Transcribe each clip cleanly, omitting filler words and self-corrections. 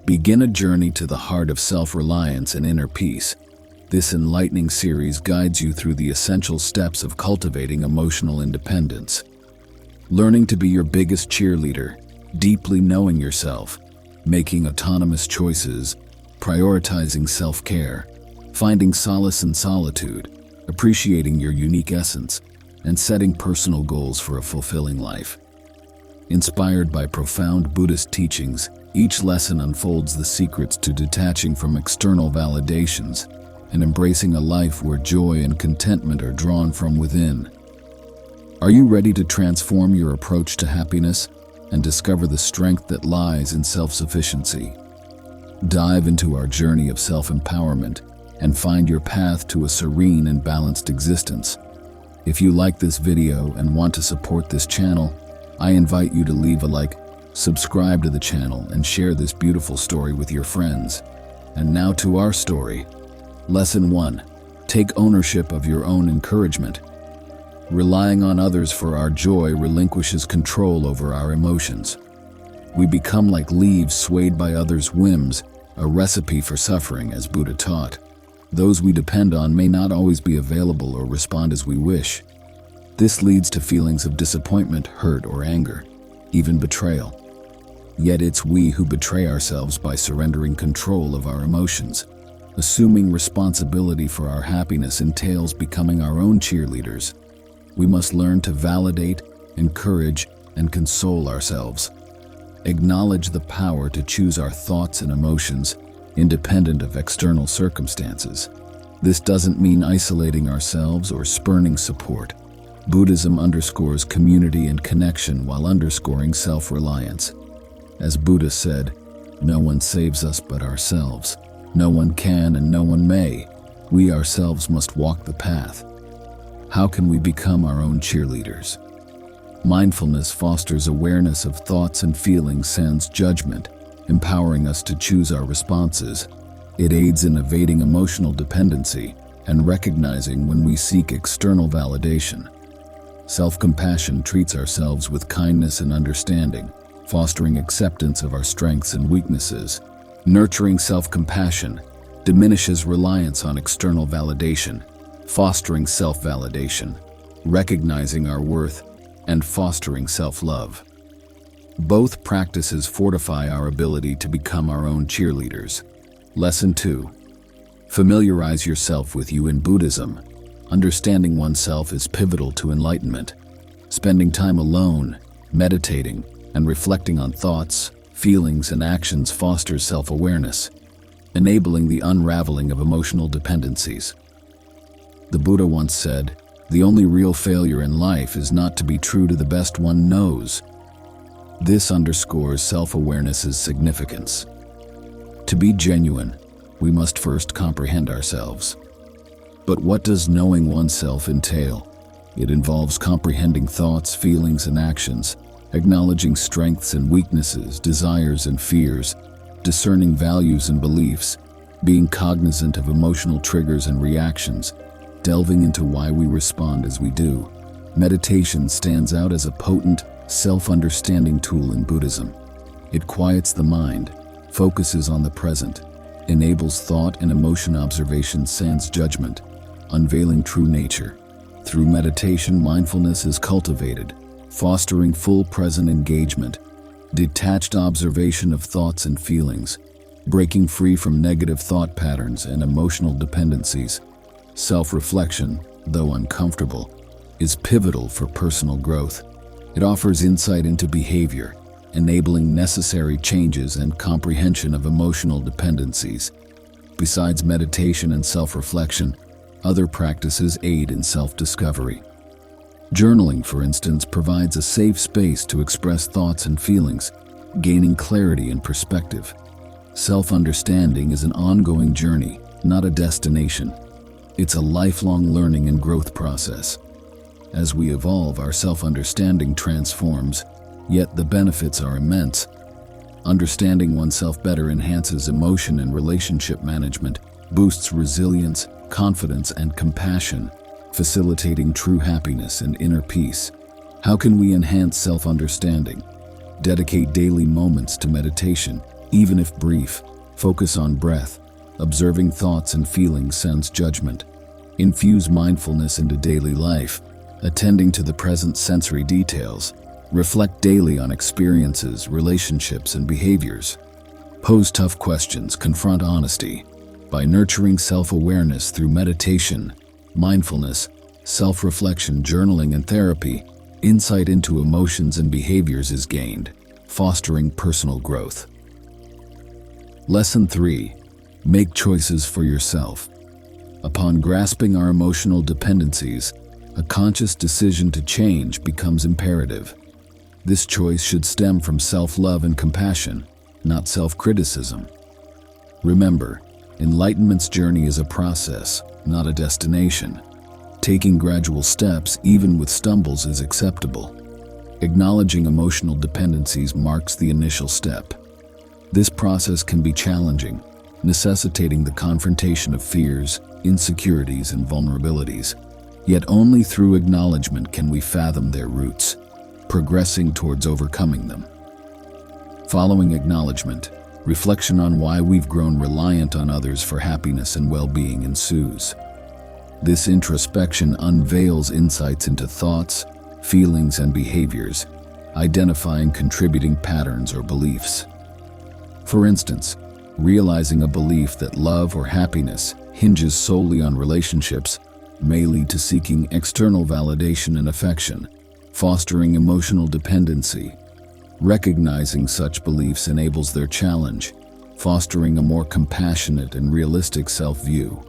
Begin a journey to the heart of self-reliance and inner peace. This enlightening series guides you through the essential steps of cultivating emotional independence. Learning to be your biggest cheerleader, deeply knowing yourself, making autonomous choices, prioritizing self-care, finding solace in solitude, appreciating your unique essence, and setting personal goals for a fulfilling life. Inspired by profound Buddhist teachings, each lesson unfolds the secrets to detaching from external validations and embracing a life where joy and contentment are drawn from within. Are you ready to transform your approach to happiness and discover the strength that lies in self-sufficiency? Dive into our journey of self-empowerment and find your path to a serene and balanced existence. If you like this video and want to support this channel, I invite you to leave a like, subscribe to the channel, and share this beautiful story with your friends. And now to our story. Lesson 1. Take ownership of your own encouragement. Relying on others for our joy relinquishes control over our emotions. We become like leaves swayed by others' whims, a recipe for suffering, as Buddha taught. Those we depend on may not always be available or respond as we wish. This leads to feelings of disappointment, hurt, or anger, even betrayal. Yet it's we who betray ourselves by surrendering control of our emotions. Assuming responsibility for our happiness entails becoming our own cheerleaders. We must learn to validate, encourage, and console ourselves. Acknowledge the power to choose our thoughts and emotions, independent of external circumstances. This doesn't mean isolating ourselves or spurning support. Buddhism underscores community and connection while underscoring self-reliance. As Buddha said, "No one saves us but ourselves. No one can and no one may. We ourselves must walk the path." How can we become our own cheerleaders? Mindfulness fosters awareness of thoughts and feelings sans judgment, empowering us to choose our responses. It aids in evading emotional dependency and recognizing when we seek external validation. Self-compassion treats ourselves with kindness and understanding, fostering acceptance of our strengths and weaknesses. Nurturing self-compassion diminishes reliance on external validation, fostering self-validation, recognizing our worth, and fostering self-love. Both practices fortify our ability to become our own cheerleaders. Lesson 2. Familiarize yourself with you in Buddhism. Understanding oneself is pivotal to enlightenment. Spending time alone, meditating, and reflecting on thoughts, feelings, and actions fosters self-awareness, enabling the unraveling of emotional dependencies. The Buddha once said, "The only real failure in life is not to be true to the best one knows." This underscores self-awareness's significance. To be genuine, we must first comprehend ourselves. But what does knowing oneself entail? It involves comprehending thoughts, feelings, and actions, acknowledging strengths and weaknesses, desires and fears, discerning values and beliefs, being cognizant of emotional triggers and reactions, delving into why we respond as we do. Meditation stands out as a potent, self-understanding tool in Buddhism. It quiets the mind, focuses on the present, enables thought and emotion observation sans judgment, unveiling true nature. Through meditation, mindfulness is cultivated, fostering full present engagement, detached observation of thoughts and feelings, breaking free from negative thought patterns and emotional dependencies. Self-reflection, though uncomfortable, is pivotal for personal growth. It offers insight into behavior, enabling necessary changes and comprehension of emotional dependencies. Besides meditation and self-reflection, other practices aid in self-discovery. Journaling, for instance, provides a safe space to express thoughts and feelings, gaining clarity and perspective. Self-understanding is an ongoing journey, not a destination. It's a lifelong learning and growth process. As we evolve, our self-understanding transforms, yet the benefits are immense. Understanding oneself better enhances emotion and relationship management, boosts resilience, confidence, and compassion, facilitating true happiness and inner peace. How can we enhance self-understanding? Dedicate daily moments to meditation, Even if brief, focus on breath, observing thoughts and feelings sans judgment. Infuse mindfulness into daily life, attending to the present sensory details. Reflect daily on experiences, relationships, and behaviors. Pose tough questions, confront honesty. By nurturing self-awareness through meditation, mindfulness, self-reflection, journaling, and therapy, insight into emotions and behaviors is gained, fostering personal growth. Lesson 3. Make choices for yourself. Upon grasping our emotional dependencies, a conscious decision to change becomes imperative. This choice should stem from self-love and compassion, not self-criticism. Remember, enlightenment's journey is a process, not a destination. Taking gradual steps, even with stumbles, is acceptable. Acknowledging emotional dependencies marks the initial step. This process can be challenging, necessitating the confrontation of fears, insecurities, and vulnerabilities. Yet only through acknowledgement can we fathom their roots, progressing towards overcoming them. Following acknowledgement, reflection on why we've grown reliant on others for happiness and well-being ensues. This introspection unveils insights into thoughts, feelings, and behaviors, identifying contributing patterns or beliefs. For instance, realizing a belief that love or happiness hinges solely on relationships may lead to seeking external validation and affection, fostering emotional dependency. Recognizing such beliefs enables their challenge, fostering a more compassionate and realistic self-view.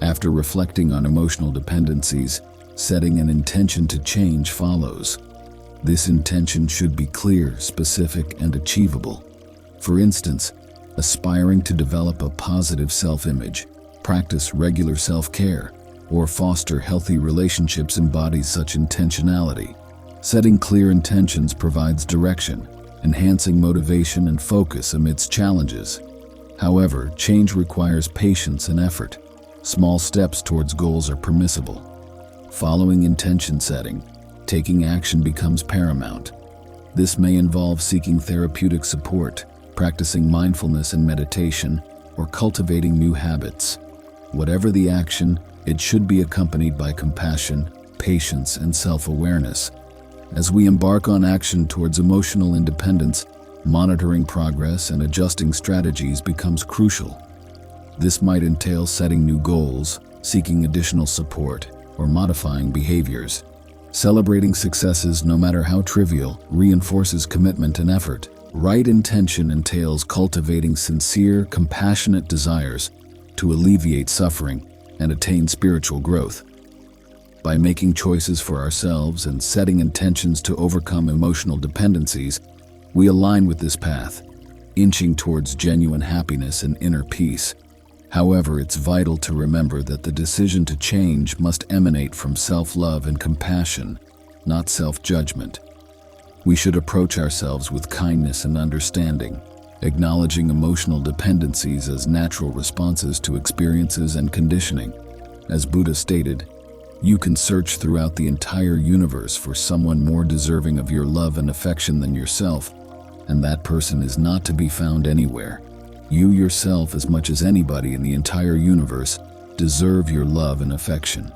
After reflecting on emotional dependencies, setting an intention to change follows. This intention should be clear, specific, and achievable. For instance, aspiring to develop a positive self-image, practice regular self-care, or foster healthy relationships embodies such intentionality. Setting clear intentions provides direction, enhancing motivation and focus amidst challenges. However, change requires patience and effort. Small steps towards goals are permissible. Following intention setting, taking action becomes paramount. This may involve seeking therapeutic support, practicing mindfulness and meditation, or cultivating new habits. Whatever the action, it should be accompanied by compassion, patience, and self-awareness. As we embark on action towards emotional independence, monitoring progress and adjusting strategies becomes crucial. This might entail setting new goals, seeking additional support, or modifying behaviors. Celebrating successes, no matter how trivial, reinforces commitment and effort. Right intention entails cultivating sincere, compassionate desires to alleviate suffering and attain spiritual growth. By making choices for ourselves and setting intentions to overcome emotional dependencies, we align with this path, inching towards genuine happiness and inner peace. However, it's vital to remember that the decision to change must emanate from self-love and compassion, not self-judgment. We should approach ourselves with kindness and understanding, acknowledging emotional dependencies as natural responses to experiences and conditioning. As Buddha stated, "You can search throughout the entire universe for someone more deserving of your love and affection than yourself, and that person is not to be found anywhere. You yourself, as much as anybody in the entire universe, deserve your love and affection."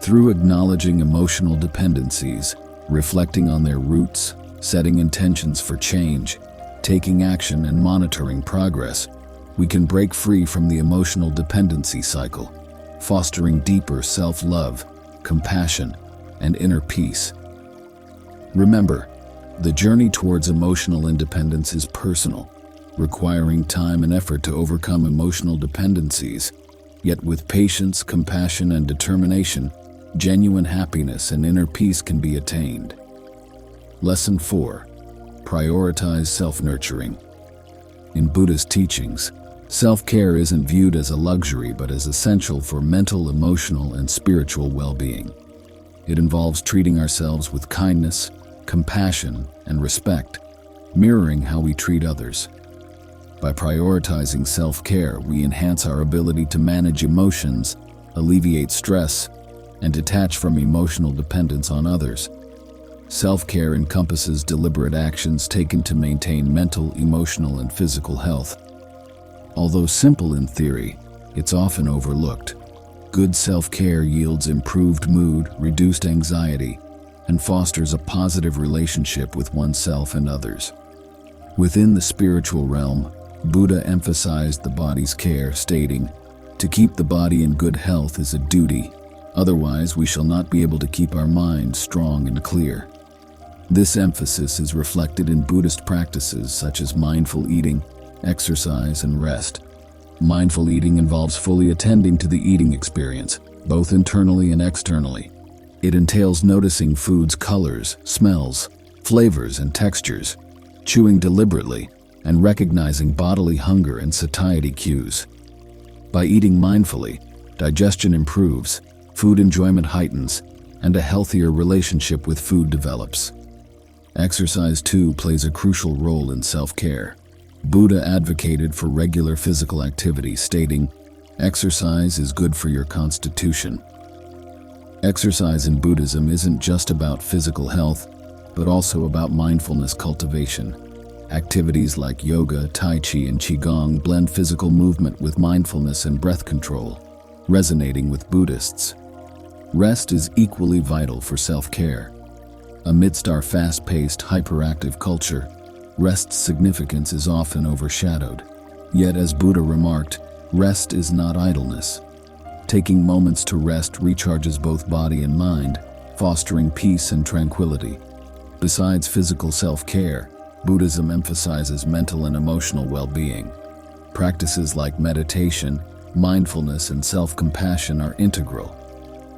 Through acknowledging emotional dependencies, reflecting on their roots, setting intentions for change, taking action, and monitoring progress, we can break free from the emotional dependency cycle, fostering deeper self-love, compassion, and inner peace. Remember, the journey towards emotional independence is personal, requiring time and effort to overcome emotional dependencies. Yet with patience, compassion, and determination, genuine happiness and inner peace can be attained. Lesson 4. Prioritize self-nurturing. In Buddhist teachings, self-care isn't viewed as a luxury but as essential for mental, emotional, and spiritual well-being. It involves treating ourselves with kindness, compassion, and respect, mirroring how we treat others. By prioritizing self-care, we enhance our ability to manage emotions, alleviate stress, and detach from emotional dependence on others. Self-care encompasses deliberate actions taken to maintain mental, emotional, and physical health. Although simple in theory, it's often overlooked. Good self-care yields improved mood, reduced anxiety, and fosters a positive relationship with oneself and others. Within the spiritual realm, Buddha emphasized the body's care, stating, "To keep the body in good health is a duty, otherwise we shall not be able to keep our mind strong and clear." This emphasis is reflected in Buddhist practices such as mindful eating, exercise, and rest. Mindful eating involves fully attending to the eating experience, both internally and externally. It entails noticing food's colors, smells, flavors, and textures, chewing deliberately, and recognizing bodily hunger and satiety cues. By eating mindfully, digestion improves, food enjoyment heightens, and a healthier relationship with food develops. Exercise, too, plays a crucial role in self-care. Buddha advocated for regular physical activity, stating, "Exercise is good for your constitution." Exercise in Buddhism isn't just about physical health, but also about mindfulness cultivation. Activities like yoga, tai chi, and qigong blend physical movement with mindfulness and breath control, resonating with Buddhists. Rest is equally vital for self-care. Amidst our fast-paced, hyperactive culture, rest's significance is often overshadowed. Yet, as Buddha remarked, rest is not idleness. Taking moments to rest recharges both body and mind, fostering peace and tranquility. Besides physical self-care, Buddhism emphasizes mental and emotional well-being. Practices like meditation, mindfulness, and self-compassion are integral.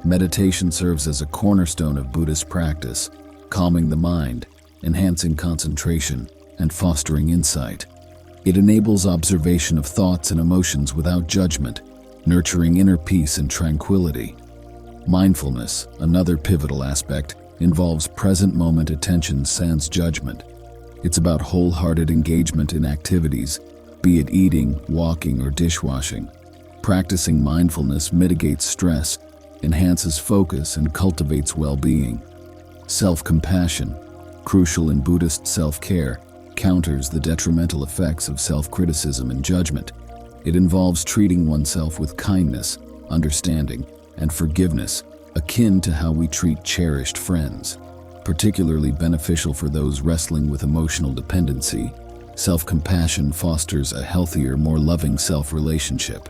Meditation serves as a cornerstone of Buddhist practice, calming the mind, enhancing concentration, and fostering insight. It enables observation of thoughts and emotions without judgment, nurturing inner peace and tranquility. Mindfulness, another pivotal aspect, involves present moment attention sans judgment. It's about wholehearted engagement in activities, be it eating, walking, or dishwashing. Practicing mindfulness mitigates stress, enhances focus, and cultivates well-being. Self-compassion, crucial in Buddhist self-care, counters the detrimental effects of self-criticism and judgment. It involves treating oneself with kindness, understanding, and forgiveness, akin to how we treat cherished friends. Particularly beneficial for those wrestling with emotional dependency, self-compassion fosters a healthier, more loving self-relationship.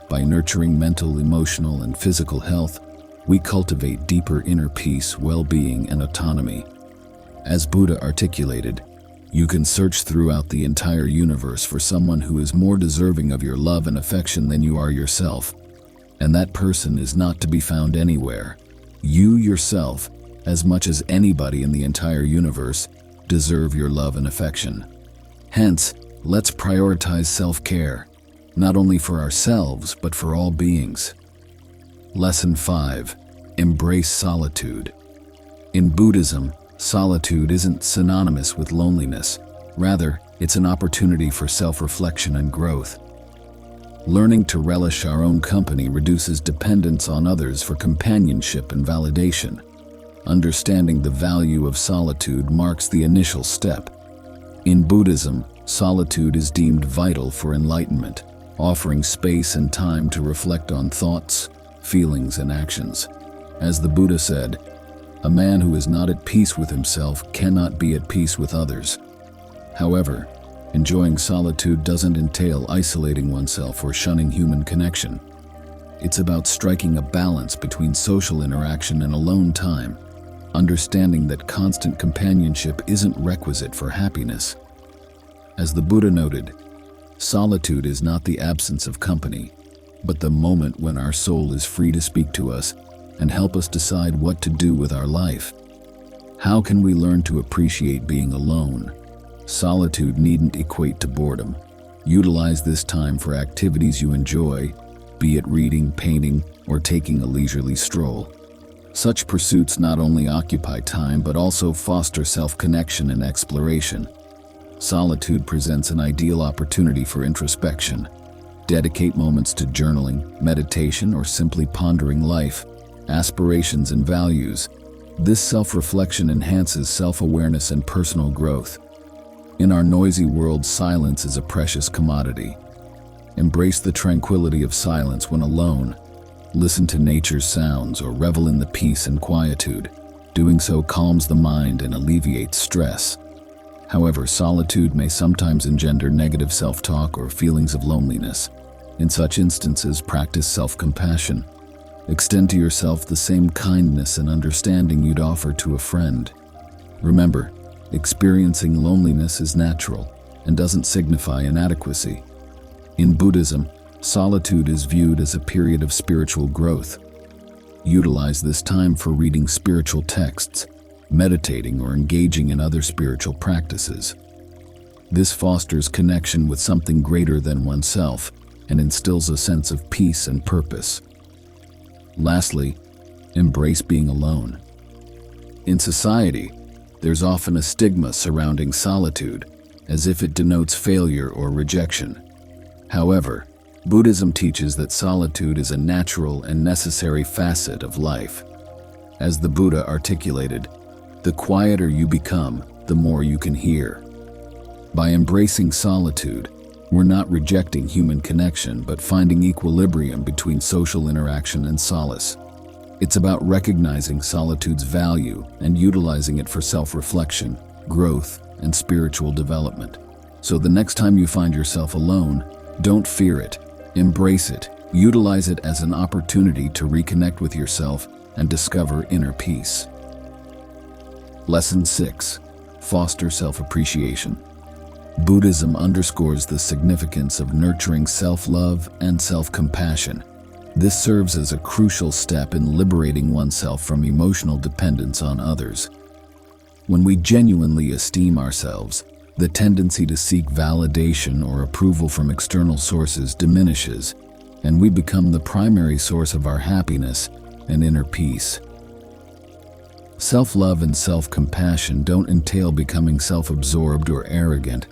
By nurturing mental, emotional, and physical health, we cultivate deeper inner peace, well-being, and autonomy. As Buddha articulated, you can search throughout the entire universe for someone who is more deserving of your love and affection than you are yourself. And that person is not to be found anywhere. You yourself, as much as anybody in the entire universe, deserve your love and affection. Hence, let's prioritize self-care, not only for ourselves, but for all beings. Lesson 5. Embrace solitude. In Buddhism, solitude isn't synonymous with loneliness. Rather, it's an opportunity for self-reflection and growth. Learning to relish our own company reduces dependence on others for companionship and validation. Understanding the value of solitude marks the initial step. In Buddhism, solitude is deemed vital for enlightenment, offering space and time to reflect on thoughts, feelings, and actions. As the Buddha said, "A man who is not at peace with himself cannot be at peace with others." However, enjoying solitude doesn't entail isolating oneself or shunning human connection. It's about striking a balance between social interaction and alone time, understanding that constant companionship isn't requisite for happiness. As the Buddha noted, solitude is not the absence of company, but the moment when our soul is free to speak to us and help us decide what to do with our life. How can we learn to appreciate being alone? Solitude needn't equate to boredom. Utilize this time for activities you enjoy, be it reading, painting, or taking a leisurely stroll. Such pursuits not only occupy time but also foster self-connection and exploration. Solitude presents an ideal opportunity for introspection. Dedicate moments to journaling, meditation, or simply pondering life, aspirations, and values. This self-reflection enhances self-awareness and personal growth. In our noisy world, silence is a precious commodity. Embrace the tranquility of silence when alone. Listen to nature's sounds or revel in the peace and quietude. Doing so calms the mind and alleviates stress. However, solitude may sometimes engender negative self-talk or feelings of loneliness. In such instances, practice self-compassion. Extend to yourself the same kindness and understanding you'd offer to a friend. Remember, experiencing loneliness is natural and doesn't signify inadequacy. In Buddhism, solitude is viewed as a period of spiritual growth. Utilize this time for reading spiritual texts, meditating, or engaging in other spiritual practices. This fosters connection with something greater than oneself and instills a sense of peace and purpose. Lastly, embrace being alone. In society, there's often a stigma surrounding solitude, as if it denotes failure or rejection. However, Buddhism teaches that solitude is a natural and necessary facet of life. As the Buddha articulated, the quieter you become, the more you can hear. By embracing solitude, we're not rejecting human connection, but finding equilibrium between social interaction and solace. It's about recognizing solitude's value and utilizing it for self-reflection, growth, and spiritual development. So the next time you find yourself alone, don't fear it. Embrace it. Utilize it as an opportunity to reconnect with yourself and discover inner peace. Lesson 6. Foster self-appreciation. Buddhism underscores the significance of nurturing self-love and self-compassion. This serves as a crucial step in liberating oneself from emotional dependence on others. When we genuinely esteem ourselves, the tendency to seek validation or approval from external sources diminishes, and we become the primary source of our happiness and inner peace. Self-love and self-compassion don't entail becoming self-absorbed or arrogant.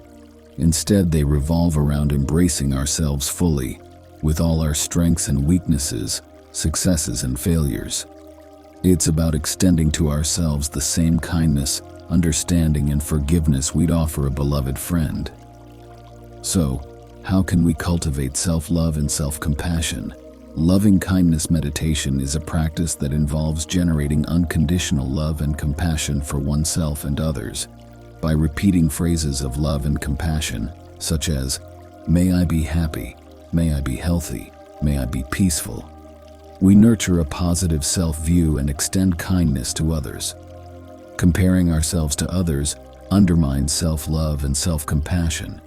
Instead, they revolve around embracing ourselves fully, with all our strengths and weaknesses, successes and failures. It's about extending to ourselves the same kindness, understanding, and forgiveness we'd offer a beloved friend. So, how can we cultivate self-love and self-compassion? Loving kindness meditation is a practice that involves generating unconditional love and compassion for oneself and others. By repeating phrases of love and compassion, such as, "May I be happy, may I be healthy, may I be peaceful," we nurture a positive self-view and extend kindness to others. Comparing ourselves to others undermines self-love and self-compassion.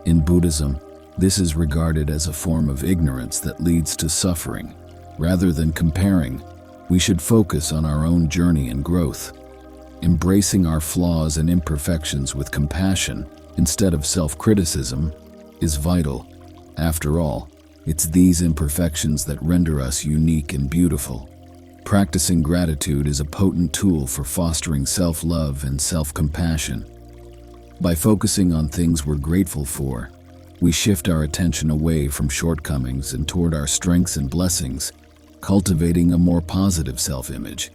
In Buddhism, this is regarded as a form of ignorance that leads to suffering. Rather than comparing, we should focus on our own journey and growth. Embracing our flaws and imperfections with compassion instead of self-criticism is vital. After all, it's these imperfections that render us unique and beautiful. Practicing gratitude is a potent tool for fostering self-love and self-compassion. By focusing on things we're grateful for, we shift our attention away from shortcomings and toward our strengths and blessings, cultivating a more positive self-image.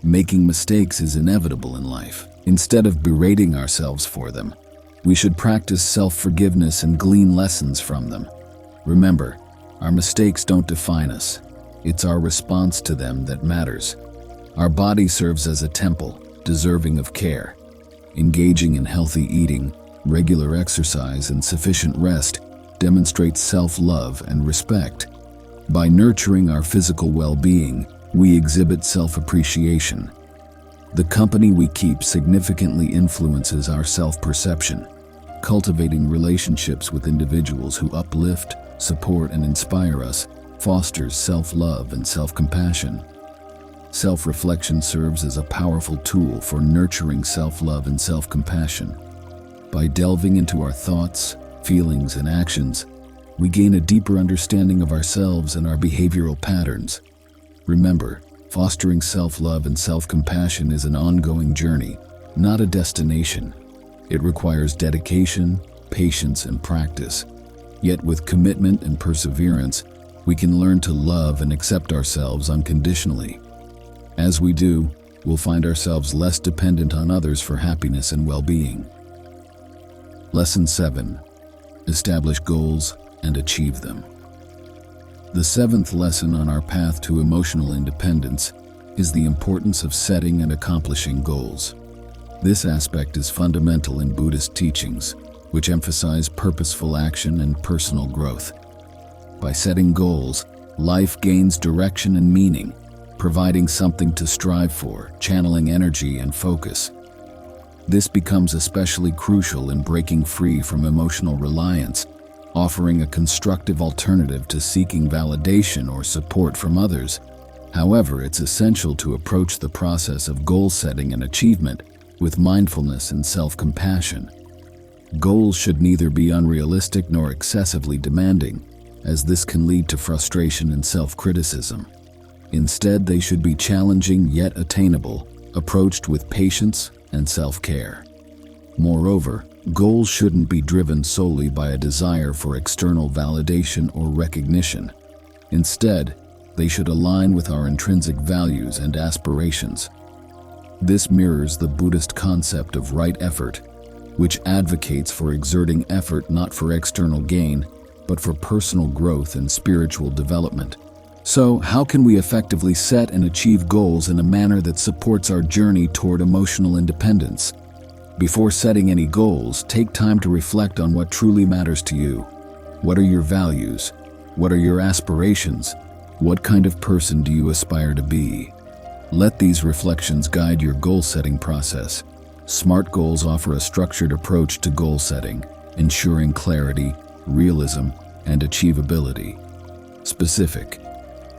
Making mistakes is inevitable in life. Instead of berating ourselves for them, we should practice self-forgiveness and glean lessons from them. Remember, our mistakes don't define us. It's our response to them that matters. Our body serves as a temple, deserving of care. Engaging in healthy eating, regular exercise, and sufficient rest demonstrates self-love and respect. By nurturing our physical well-being, we exhibit self-appreciation. The company we keep significantly influences our self-perception. Cultivating relationships with individuals who uplift, support, and inspire us fosters self-love and self-compassion. Self-reflection serves as a powerful tool for nurturing self-love and self-compassion. By delving into our thoughts, feelings, and actions, we gain a deeper understanding of ourselves and our behavioral patterns. Remember, fostering self-love and self-compassion is an ongoing journey, not a destination. It requires dedication, patience, and practice. Yet with commitment and perseverance, we can learn to love and accept ourselves unconditionally. As we do, we'll find ourselves less dependent on others for happiness and well-being. Lesson 7. Establish goals and achieve them. The seventh lesson on our path to emotional independence is the importance of setting and accomplishing goals. This aspect is fundamental in Buddhist teachings, which emphasize purposeful action and personal growth. By setting goals, life gains direction and meaning, providing something to strive for, channeling energy and focus. This becomes especially crucial in breaking free from emotional reliance, offering a constructive alternative to seeking validation or support from others. However, it's essential to approach the process of goal setting and achievement with mindfulness and self-compassion. Goals should neither be unrealistic nor excessively demanding, as this can lead to frustration and self-criticism. Instead, they should be challenging yet attainable, approached with patience and self-care. Moreover, goals shouldn't be driven solely by a desire for external validation or recognition. Instead, they should align with our intrinsic values and aspirations. This mirrors the Buddhist concept of right effort, which advocates for exerting effort not for external gain, but for personal growth and spiritual development. So, how can we effectively set and achieve goals in a manner that supports our journey toward emotional independence? Before setting any goals, take time to reflect on what truly matters to you. What are your values? What are your aspirations? What kind of person do you aspire to be? Let these reflections guide your goal-setting process. SMART goals offer a structured approach to goal setting, ensuring clarity, realism, and achievability. Specific.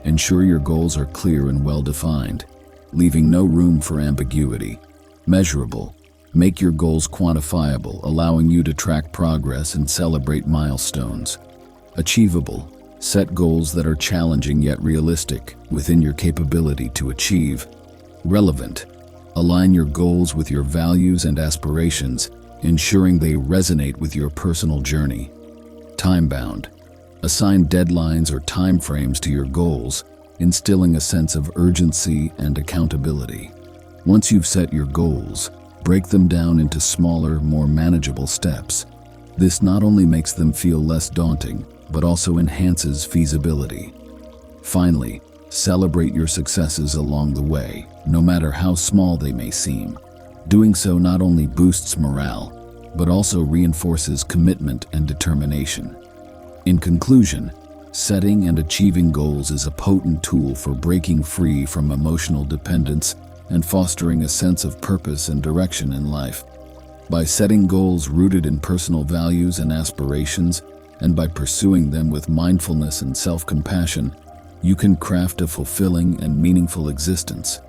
Ensure your goals are clear and well-defined, leaving no room for ambiguity. Measurable. Make your goals quantifiable, allowing you to track progress and celebrate milestones. Achievable. Set goals that are challenging yet realistic, within your capability to achieve. Relevant. Align your goals with your values and aspirations, ensuring they resonate with your personal journey. Time-bound. Assign deadlines or timeframes to your goals, instilling a sense of urgency and accountability. Once you've set your goals, break them down into smaller, more manageable steps. This not only makes them feel less daunting, but also enhances feasibility. Finally, celebrate your successes along the way, no matter how small they may seem. Doing so not only boosts morale, but also reinforces commitment and determination. In conclusion, setting and achieving goals is a potent tool for breaking free from emotional dependence and fostering a sense of purpose and direction in life. By setting goals rooted in personal values and aspirations, and by pursuing them with mindfulness and self-compassion, you can craft a fulfilling and meaningful existence.